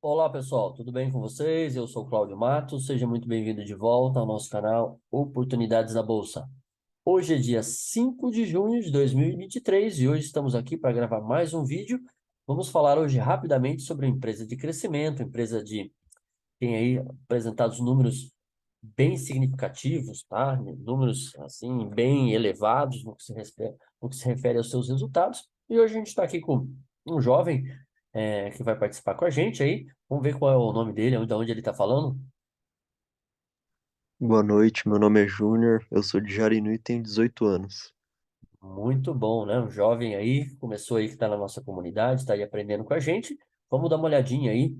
Olá pessoal, tudo bem com vocês? Eu sou o Cláudio Matos, seja muito bem-vindo de volta ao nosso canal Oportunidades da Bolsa. Hoje é dia 5 de junho de 2023 e hoje estamos aqui para gravar mais um vídeo. Vamos falar hoje rapidamente sobre a empresa de crescimento, tem aí apresentados números bem significativos, tá? Números assim bem elevados no que se refere aos seus resultados. E hoje a gente está aqui com um jovem que vai participar com a gente aí. Vamos ver qual é o nome dele, de onde ele está falando. Boa noite, meu nome é Júnior, eu sou de Jarinu e tenho 18 anos. Muito bom, né? Um jovem aí, começou aí que está na nossa comunidade, está aí aprendendo com a gente. Vamos dar uma olhadinha aí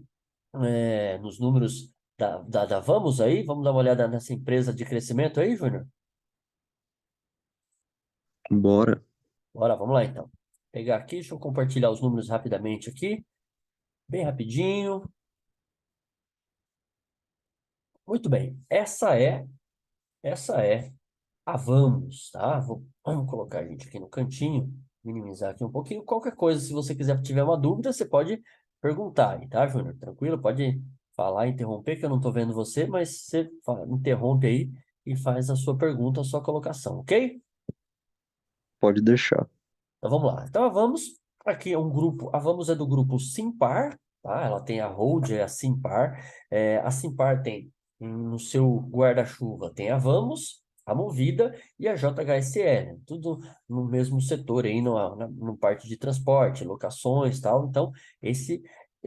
nos números da Vamos aí. Vamos dar uma olhada nessa empresa de crescimento aí, Júnior? Bora. Bora, vamos lá então. Pegar aqui, deixa eu compartilhar os números rapidamente aqui, bem rapidinho. Muito bem, essa é a Vamos, tá? Vamos colocar a gente aqui no cantinho, minimizar aqui um pouquinho. Qualquer coisa, se você quiser tiver uma dúvida, você pode perguntar aí, tá, Júnior? Tranquilo? Pode falar, interromper, que eu não estou vendo você, mas você interrompe aí e faz a sua pergunta, a sua colocação, ok? Pode deixar. Então vamos lá. Então a Vamos, aqui é um grupo, a Vamos é do grupo Simpar, tá? Ela tem a Hold, é a Simpar. A Simpar tem no seu guarda-chuva, tem a Vamos, a Movida e a JHSL, tudo no mesmo setor aí, no parte de transporte, locações e tal. Então,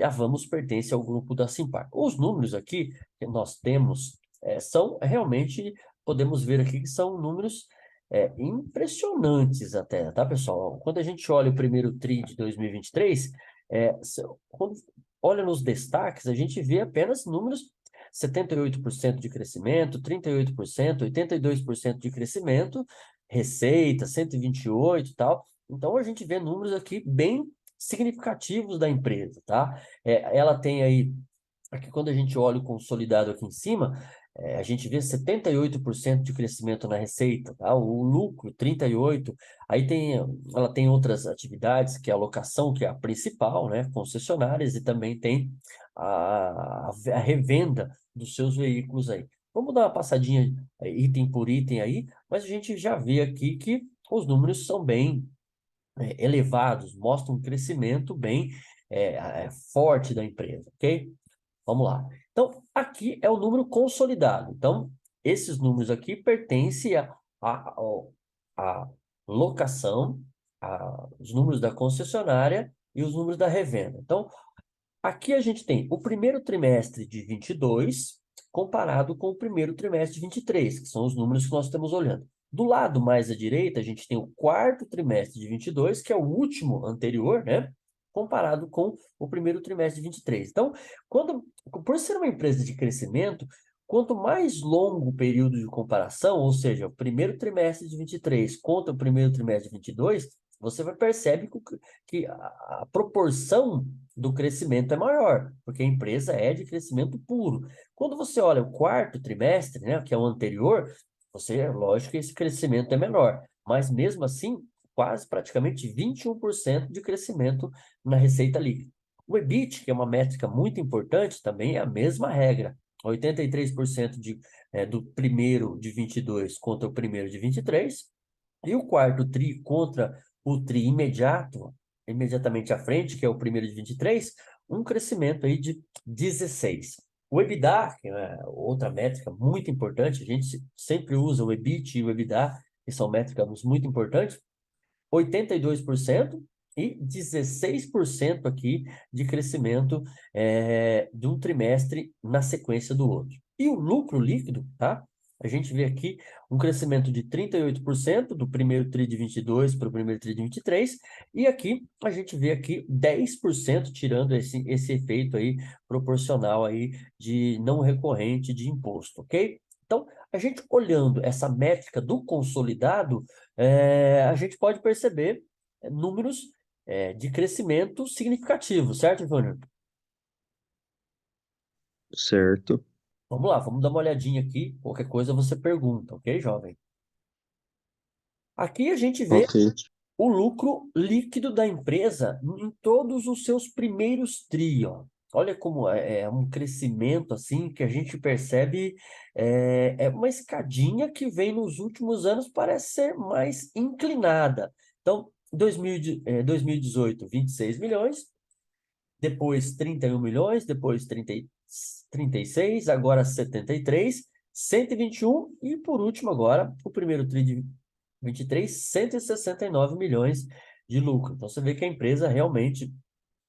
a Vamos pertence ao grupo da Simpar. Os números aqui que nós temos são realmente, podemos ver aqui que são números impressionantes até, tá, pessoal? Quando a gente olha o primeiro TRI de 2023, quando olha nos destaques, a gente vê apenas números 78% de crescimento, 38%, 82% de crescimento, receita, 128 e tal. Então, a gente vê números aqui bem significativos da empresa, tá? Ela tem aí aqui, quando a gente olha o consolidado aqui em cima, a gente vê 78% de crescimento na receita, tá? O lucro, 38%. Aí ela tem outras atividades, que é a locação, que é a principal, né? Concessionárias, e também tem a revenda dos seus veículos aí. Vamos dar uma passadinha item por item aí, mas a gente já vê aqui que os números são bem elevados, mostram um crescimento bem forte da empresa, ok? Vamos lá. Então, aqui é o número consolidado. Então, esses números aqui pertencem à locação, os números da concessionária e os números da revenda. Então, aqui a gente tem o primeiro trimestre de 22 comparado com o primeiro trimestre de 23, que são os números que nós estamos olhando. Do lado mais à direita, a gente tem o quarto trimestre de 22, que é o último anterior, né? Comparado com o primeiro trimestre de 23. Então, por ser uma empresa de crescimento, quanto mais longo o período de comparação, ou seja, o primeiro trimestre de 23 contra o primeiro trimestre de 22, você vai perceber que a proporção do crescimento é maior, porque a empresa é de crescimento puro. Quando você olha o quarto trimestre, né, que é o anterior, lógico que esse crescimento é menor, mas mesmo assim, quase praticamente 21% de crescimento na receita líquida. O EBIT, que é uma métrica muito importante, também é a mesma regra. 83% do primeiro de 22 contra o primeiro de 23, e o quarto TRI contra o TRI imediato, imediatamente à frente, que é o primeiro de 23, um crescimento aí de 16. O EBITDA, que é outra métrica muito importante, a gente sempre usa o EBIT e o EBITDA, que são métricas muito importantes, 82% e 16% aqui de crescimento de um trimestre na sequência do outro. E o lucro líquido, tá? A gente vê aqui um crescimento de 38% do primeiro TRI de 22 para o primeiro TRI de 23, e aqui a gente vê aqui 10% tirando esse efeito aí proporcional aí de não recorrente de imposto, ok? Então, a gente olhando essa métrica do consolidado, a gente pode perceber números de crescimento significativo, certo, Júnior? Certo. Vamos lá, vamos dar uma olhadinha aqui. Qualquer coisa você pergunta, ok, jovem? Aqui a gente vê Ok. o lucro líquido da empresa em todos os seus primeiros tri, ó. olha como é um crescimento assim que a gente percebe, é uma escadinha que vem nos últimos anos, parece ser mais inclinada. Então, 2018, 26 milhões, depois 31 milhões, depois 36, agora 73, 121 e por último agora, o primeiro TRI de 23, 169 milhões de lucro. Então você vê que a empresa realmente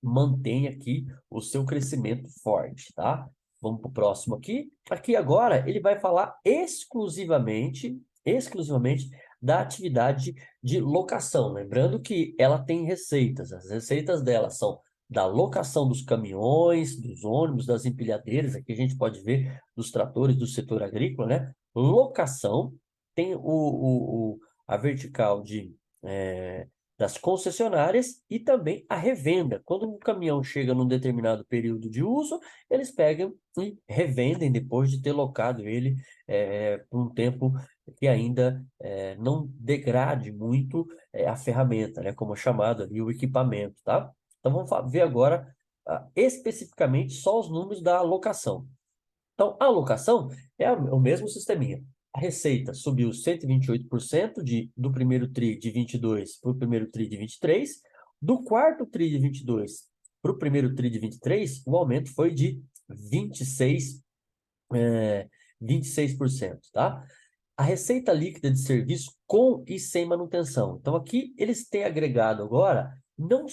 mantém aqui o seu crescimento forte, tá? Vamos para o próximo aqui. Aqui agora ele vai falar exclusivamente da atividade de locação. Lembrando que ela tem receitas. As receitas dela são da locação dos caminhões, dos ônibus, das empilhadeiras. Aqui a gente pode ver dos tratores do setor agrícola, né? Locação. Tem a vertical das concessionárias e também a revenda. Quando um caminhão chega num determinado período de uso, eles pegam e revendem depois de ter locado ele por um tempo que ainda não degrade muito a ferramenta, né, como é chamado ali o equipamento, tá? Então vamos ver agora especificamente só os números da alocação. Então, a alocação é o mesmo sisteminha. A receita subiu 128% do primeiro TRI de 22 para o primeiro TRI de 23. Do quarto TRI de 22 para o primeiro TRI de 23, o aumento foi de 26%, tá? A receita líquida de serviço com e sem manutenção. Então, aqui eles têm agregado agora não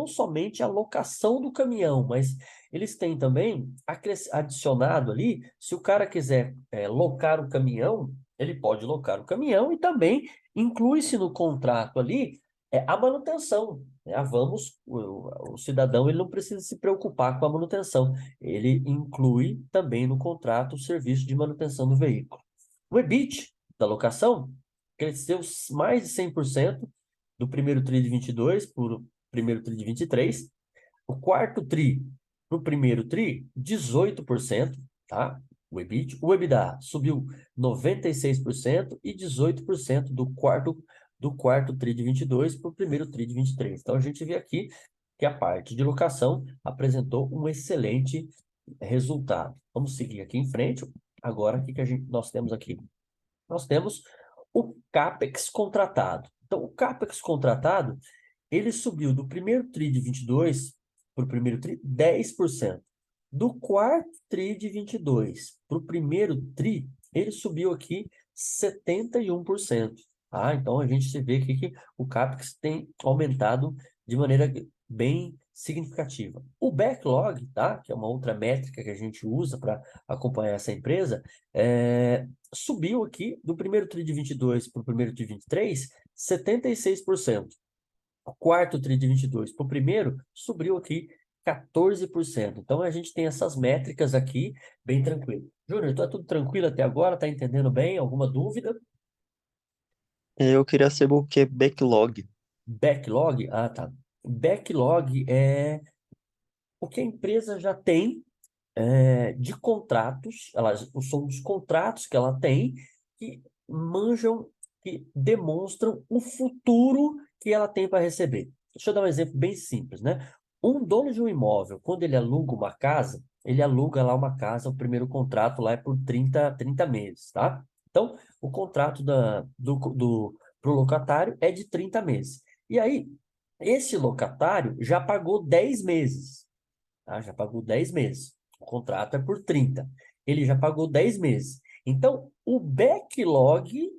somente a locação do caminhão, mas eles têm também adicionado ali, se o cara quiser locar o caminhão, ele pode locar o caminhão e também inclui-se no contrato ali a manutenção, né? O cidadão ele não precisa se preocupar com a manutenção, ele inclui também no contrato o serviço de manutenção do veículo. O EBIT da locação cresceu mais de 100% do primeiro TRI de 22 para o primeiro TRI de 23. O quarto TRI para o primeiro TRI, 18%, tá? O EBIT. O EBITDA subiu 96% e 18% do quarto TRI de 22 para o primeiro TRI de 23. Então, a gente vê aqui que a parte de locação apresentou um excelente resultado. Vamos seguir aqui em frente. Agora, o que nós temos aqui? Nós temos o CAPEX contratado. Então, o CAPEX contratado, ele subiu do primeiro TRI de 22 para o primeiro TRI, 10%. Do quarto TRI de 22 para o primeiro TRI, ele subiu aqui 71%. Ah, então, a gente vê aqui que o CAPEX tem aumentado de maneira bem significativa. O backlog, tá? Que é uma outra métrica que a gente usa para acompanhar essa empresa, subiu aqui do primeiro TRI de 22 para o primeiro TRI de 23, 76%. O quarto TRI de 22 para o primeiro subiu aqui 14%. Então, a gente tem essas métricas aqui bem tranquilo. Júnior, está tudo tranquilo até agora? Está entendendo bem? Alguma dúvida? Eu queria saber o que é backlog. Backlog? Ah, tá. Backlog é o que a empresa já tem de contratos, são os contratos que ela tem que manjam, que demonstram o futuro que ela tem para receber. Deixa eu dar um exemplo bem simples, né? Um dono de um imóvel, quando ele aluga uma casa, ele aluga lá uma casa, o primeiro contrato lá é por 30 meses, tá? Então, o contrato pro locatário é de 30 meses. E aí, esse locatário já pagou 10 meses, tá? Já pagou 10 meses. O contrato é por 30. Ele já pagou 10 meses. Então, o backlog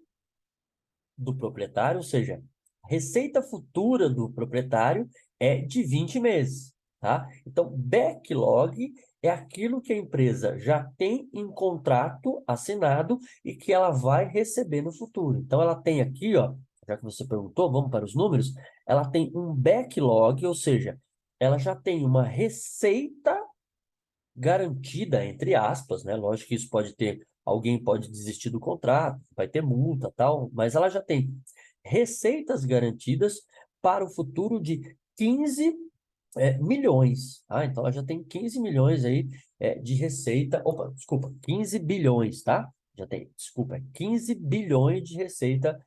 do proprietário, ou seja, a receita futura do proprietário é de 20 meses, tá? Então, backlog é aquilo que a empresa já tem em contrato assinado e que ela vai receber no futuro. Então, ela tem aqui, ó, já que você perguntou, vamos para os números, ela tem um backlog, ou seja, ela já tem uma receita garantida, entre aspas, né? Lógico que isso pode ter, alguém pode desistir do contrato, vai ter multa, tal, mas ela já tem receitas garantidas para o futuro de 15 milhões, tá? Então ela já tem 15 milhões aí de receita, opa, desculpa, 15 bilhões, tá? Já tem, desculpa, 15 bilhões de receita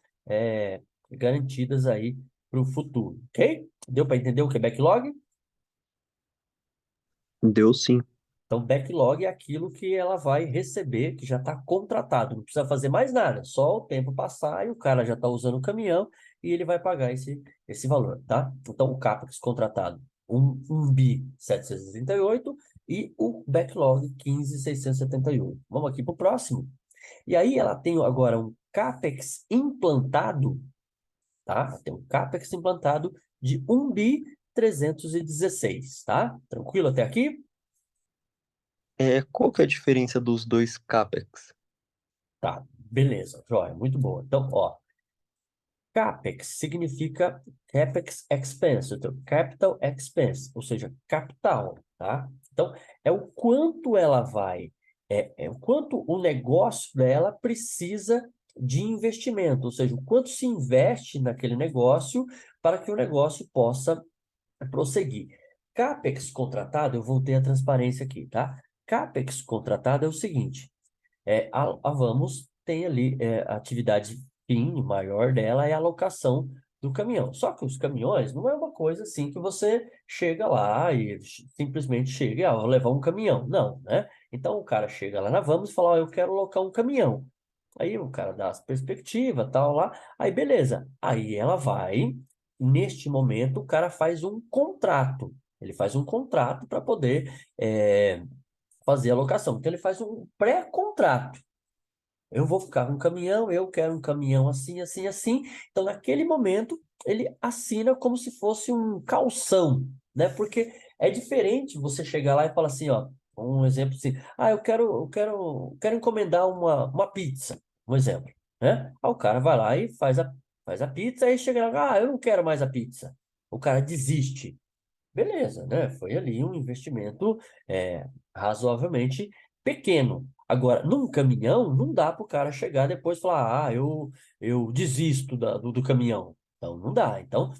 garantidas aí para o futuro, ok? Deu para entender o que é backlog? Deu sim. Então, backlog é aquilo que ela vai receber, que já está contratado, não precisa fazer mais nada, só o tempo passar e o cara já está usando o caminhão e ele vai pagar esse valor, tá? Então, o CAPEX contratado, um bi 738 e o backlog 15.678. Vamos aqui para o próximo. E aí ela tem agora um CAPEX implantado, tá? Tem um CAPEX implantado de 1 bi 316, tá? Tranquilo até aqui? Qual que é a diferença dos dois CAPEX? Tá, beleza, joia, muito boa. Então, ó, CAPEX significa CAPEX Expense, então, Capital Expense, ou seja, capital, tá? Então, é o quanto ela vai, é o quanto o negócio dela precisa de investimento, ou seja, o quanto se investe naquele negócio para que o negócio possa prosseguir. CAPEX contratado, eu voltei a transparência aqui, tá? CAPEX contratado é o seguinte, a Vamos tem ali a atividade fim maior dela é a alocação do caminhão. Só que os caminhões não é uma coisa assim que você chega lá e simplesmente chega e vou levar um caminhão. Não, né? Então o cara chega lá na Vamos e fala, ó, eu quero alocar um caminhão. Aí o cara dá as perspectivas, tal lá, aí beleza. Aí ela vai, neste momento o cara faz um contrato. Ele faz um contrato para poder fazer a locação. Então ele faz um pré-contrato. Eu vou ficar com um caminhão, eu quero um caminhão assim, assim, assim. Então, naquele momento, ele assina como se fosse um calção, né? Porque é diferente você chegar lá e falar assim, ó, um exemplo assim, eu quero encomendar uma pizza, um exemplo, né? Aí o cara vai lá e faz a pizza, aí chega lá, eu não quero mais a pizza. O cara desiste. Beleza, né? Foi ali um investimento razoavelmente pequeno. Agora, num caminhão, não dá para o cara chegar depois e falar, eu desisto do caminhão. Então, não dá. Então,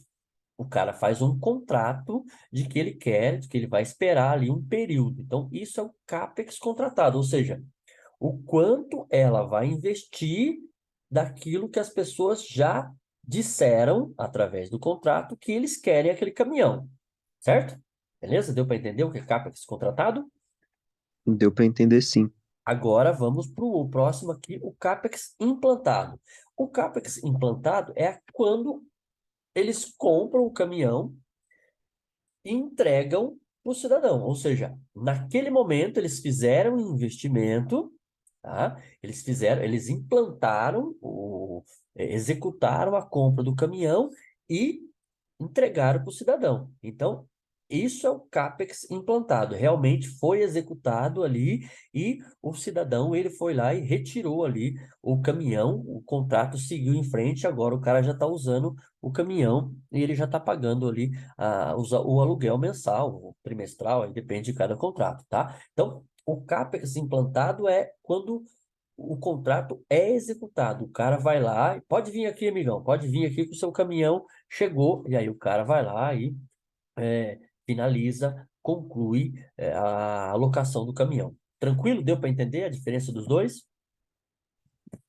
o cara faz um contrato de que ele quer, de que ele vai esperar ali um período. Então, isso é o CAPEX contratado, ou seja, o quanto ela vai investir daquilo que as pessoas já disseram, através do contrato, que eles querem aquele caminhão. Certo? Beleza? Deu para entender o que é CAPEX contratado? Deu para entender sim. Agora vamos para o próximo aqui, o CAPEX implantado. O CAPEX implantado é quando eles compram o caminhão e entregam para o cidadão. Ou seja, naquele momento eles fizeram um investimento, tá? Eles implantaram, executaram a compra do caminhão e entregaram para o cidadão. Então, isso é o CAPEX implantado. Realmente foi executado ali e o cidadão ele foi lá e retirou ali o caminhão, o contrato seguiu em frente, agora o cara já está usando o caminhão e ele já está pagando ali o aluguel mensal, o trimestral, aí depende de cada contrato, tá? Então, o CAPEX implantado é quando o contrato é executado. O cara vai lá, pode vir aqui, amigão, pode vir aqui que o seu caminhão chegou, e aí o cara vai lá e finaliza, conclui a alocação do caminhão. Tranquilo? Deu para entender a diferença dos dois?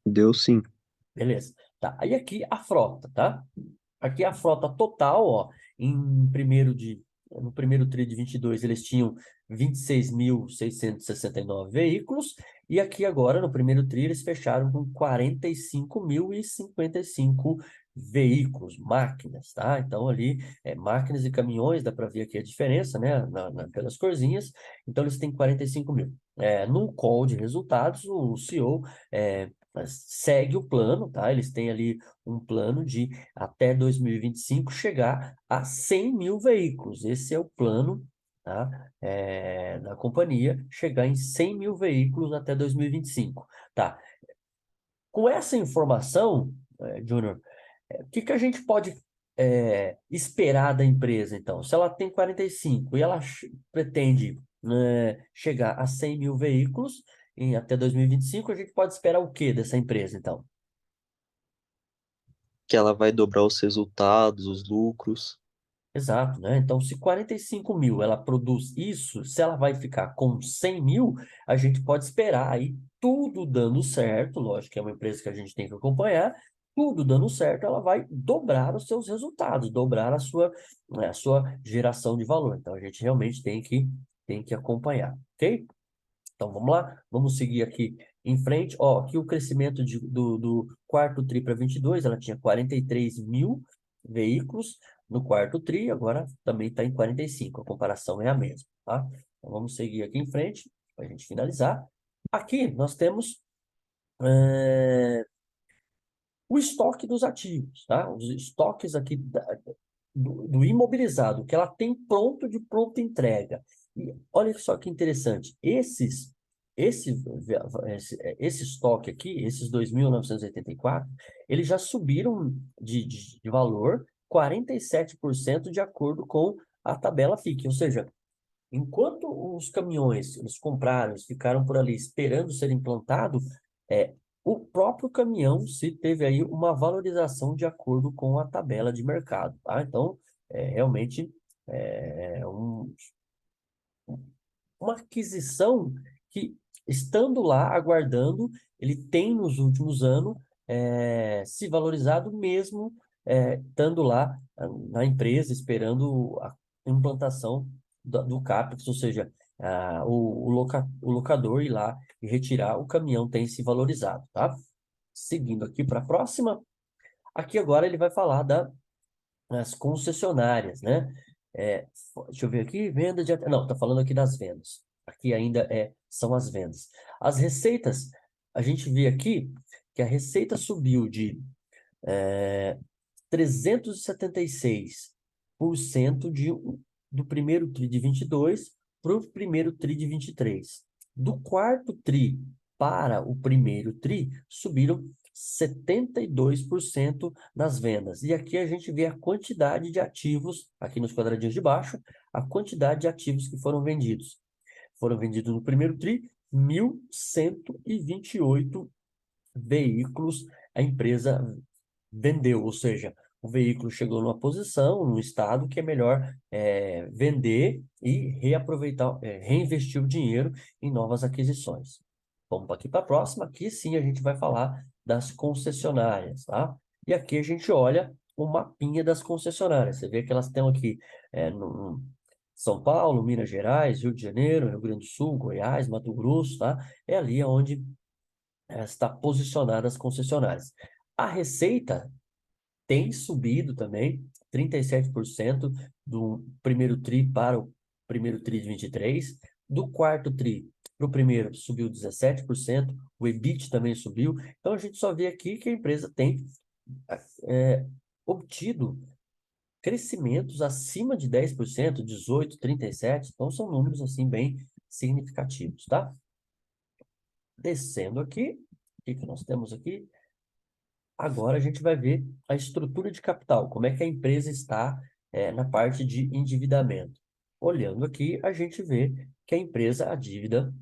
Deu sim. Beleza. Tá. Aí aqui a frota, tá? Aqui a frota total, ó, no primeiro TRI de 22 eles tinham 26.669 veículos, e aqui agora, no primeiro TRI, eles fecharam com 45.055 veículos, máquinas, tá? Então ali, máquinas e caminhões, dá para ver aqui a diferença, né, pelas corzinhas, então eles têm 45 mil. No call de resultados, o CEO segue o plano, tá? Eles têm ali um plano de até 2025 chegar a 100 mil veículos. Esse é o plano, tá? Da companhia, chegar em 100 mil veículos até 2025. Tá? Com essa informação, Júnior, o que que a gente pode esperar da empresa, então? Se ela tem 45 e ela pretende, né, chegar a 100 mil veículos até 2025, a gente pode esperar o quê dessa empresa, então? Que ela vai dobrar os resultados, os lucros. Exato, né? Então, se 45 mil ela produz isso, se ela vai ficar com 100 mil, a gente pode esperar aí tudo dando certo. Lógico que é uma empresa que a gente tem que acompanhar, tudo dando certo, ela vai dobrar os seus resultados, dobrar a sua geração de valor. Então, a gente realmente tem que tem que acompanhar, ok? Então, vamos lá, vamos seguir aqui em frente. Ó, aqui o crescimento do quarto TRI para 22, ela tinha 43 mil veículos no quarto TRI, agora também está em 45, a comparação é a mesma, tá? Então, vamos seguir aqui em frente, para a gente finalizar. Aqui nós temos o estoque dos ativos, tá? Os estoques aqui do imobilizado, que ela tem pronto de pronta entrega. E olha só que interessante, esse estoque aqui, esses 2.984, eles já subiram de valor 47% de acordo com a tabela FIC, ou seja, enquanto os caminhões eles compraram, eles ficaram por ali esperando ser implantado, o próprio caminhão se teve aí uma valorização de acordo com a tabela de mercado, tá? Então, realmente é uma aquisição que, estando lá, aguardando, ele tem nos últimos anos se valorizado mesmo estando lá na empresa, esperando a implantação do CAPEX, ou seja, o locador ir lá e retirar o caminhão tem se valorizado, tá? Seguindo aqui para a próxima, aqui agora ele vai falar das concessionárias, né? Deixa eu ver aqui, venda de... Não, tá falando aqui das vendas. Aqui ainda são as vendas. As receitas, a gente vê aqui que a receita subiu de 376% do primeiro TRI de 22 para o primeiro TRI de 23. Do quarto TRI para o primeiro TRI, subiram 72% nas vendas. E aqui a gente vê a quantidade de ativos, aqui nos quadradinhos de baixo, a quantidade de ativos que foram vendidos. Foram vendidos no primeiro TRI 1.128 veículos a empresa vendeu, ou seja, o veículo chegou numa posição, num estado que é melhor vender e reaproveitar, reinvestir o dinheiro em novas aquisições. Vamos aqui para a próxima, aqui sim a gente vai falar das concessionárias, tá? E aqui a gente olha o mapinha das concessionárias. Você vê que elas estão aqui no São Paulo, Minas Gerais, Rio de Janeiro, Rio Grande do Sul, Goiás, Mato Grosso, tá? É ali onde está posicionada as concessionárias. A receita tem subido também, 37% do primeiro TRI para o primeiro TRI de 23, do quarto TRI para o primeiro subiu 17%, o EBIT também subiu. Então a gente só vê aqui que a empresa tem obtido crescimentos acima de 10%, 18%, 37%, então são números assim bem significativos, tá? Descendo aqui, o que nós temos aqui? Agora a gente vai ver a estrutura de capital, como é que a empresa está na parte de endividamento. Olhando aqui, a gente vê que a empresa, a dívida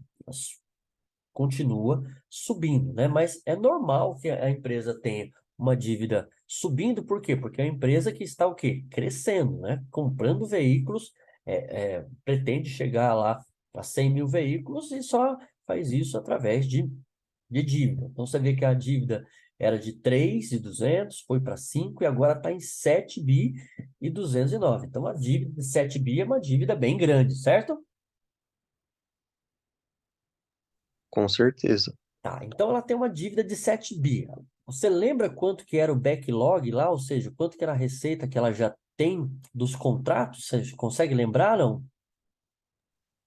continua subindo, né? Mas é normal que a empresa tenha uma dívida subindo, por quê? Porque é uma empresa que está o quê? Crescendo, né? Comprando veículos, pretende chegar lá a 100 mil veículos e só faz isso através de dívida. Então, você vê que a dívida era de 3.200, foi para 5 e agora está em 7.209. Então, a dívida de 7 bi é uma dívida bem grande, certo? Com certeza. Tá, então ela tem uma dívida de 7 bi. Você lembra quanto que era o backlog lá? Ou seja, quanto que era a receita que ela já tem dos contratos? Você consegue lembrar, não?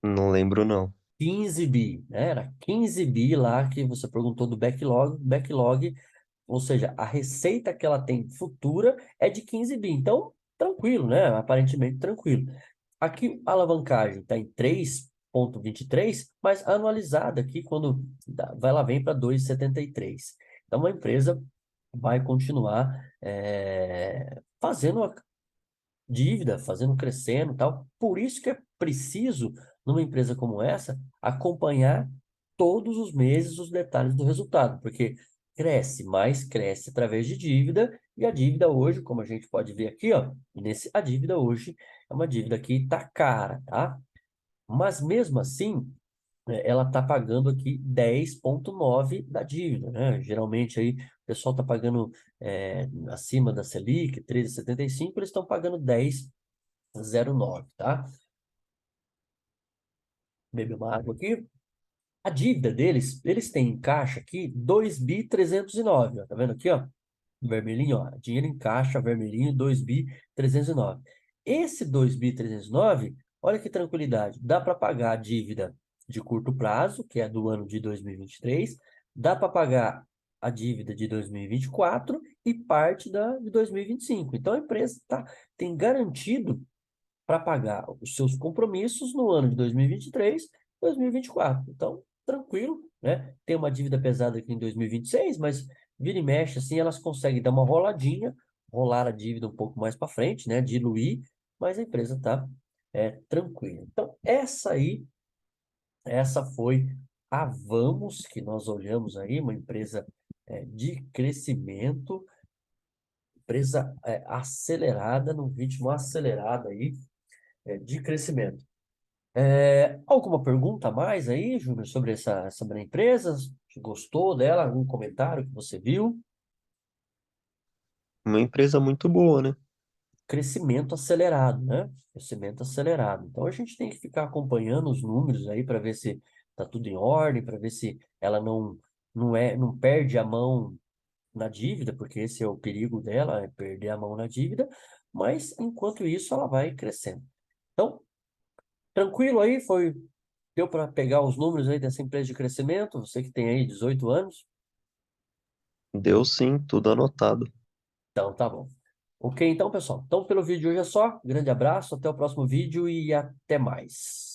Não lembro, não. 15 bi, né? Era 15 bi lá que você perguntou do backlog. Backlog, ou seja, a receita que ela tem futura é de 15 bi. Então, tranquilo, né? Aparentemente tranquilo. Aqui a alavancagem está em 3,23, mas anualizada aqui, quando ela vem para 2,73. Então, a empresa vai continuar fazendo a dívida, fazendo crescendo e tal. Por isso que é preciso, numa empresa como essa, acompanhar todos os meses os detalhes do resultado, porque cresce, mas cresce através de dívida, e a dívida hoje, como a gente pode ver aqui, ó, a dívida hoje é uma dívida que está cara, tá? Mas mesmo assim, ela está pagando aqui 10,9 da dívida, né? Geralmente aí o pessoal está pagando acima da Selic, 13,75, eles estão pagando 10,09, tá? Beber uma água aqui. A dívida deles, eles têm em caixa aqui 2.309, ó, tá vendo aqui, ó? Vermelhinho, ó, dinheiro em caixa, vermelhinho, 2.309. Esse 2.309, olha que tranquilidade, dá para pagar a dívida de curto prazo, que é do ano de 2023, dá para pagar a dívida de 2024 e parte de 2025. Então a empresa tem garantido para pagar os seus compromissos no ano de 2023 e 2024. Então, tranquilo, né? Tem uma dívida pesada aqui em 2026, mas vira e mexe, assim, elas conseguem dar uma roladinha, rolar a dívida um pouco mais para frente, né? Diluir, mas a empresa está tranquila. Então, essa foi a Vamos, que nós olhamos aí, uma empresa de crescimento, empresa acelerada, num ritmo acelerado aí, de crescimento. Alguma pergunta a mais aí, Júnior, sobre a empresa? Você gostou dela? Algum comentário que você viu? Uma empresa muito boa, né? Crescimento acelerado, né? Crescimento acelerado. Então a gente tem que ficar acompanhando os números aí para ver se tá tudo em ordem, para ver se ela não perde a mão na dívida, porque esse é o perigo dela, é perder a mão na dívida, mas enquanto isso ela vai crescendo. Então, tranquilo aí, deu para pegar os números aí dessa empresa de crescimento, você que tem aí 18 anos? Deu sim, tudo anotado. Então, tá bom. Ok, então, pessoal. Então, pelo vídeo de hoje é só. Grande abraço, até o próximo vídeo e até mais.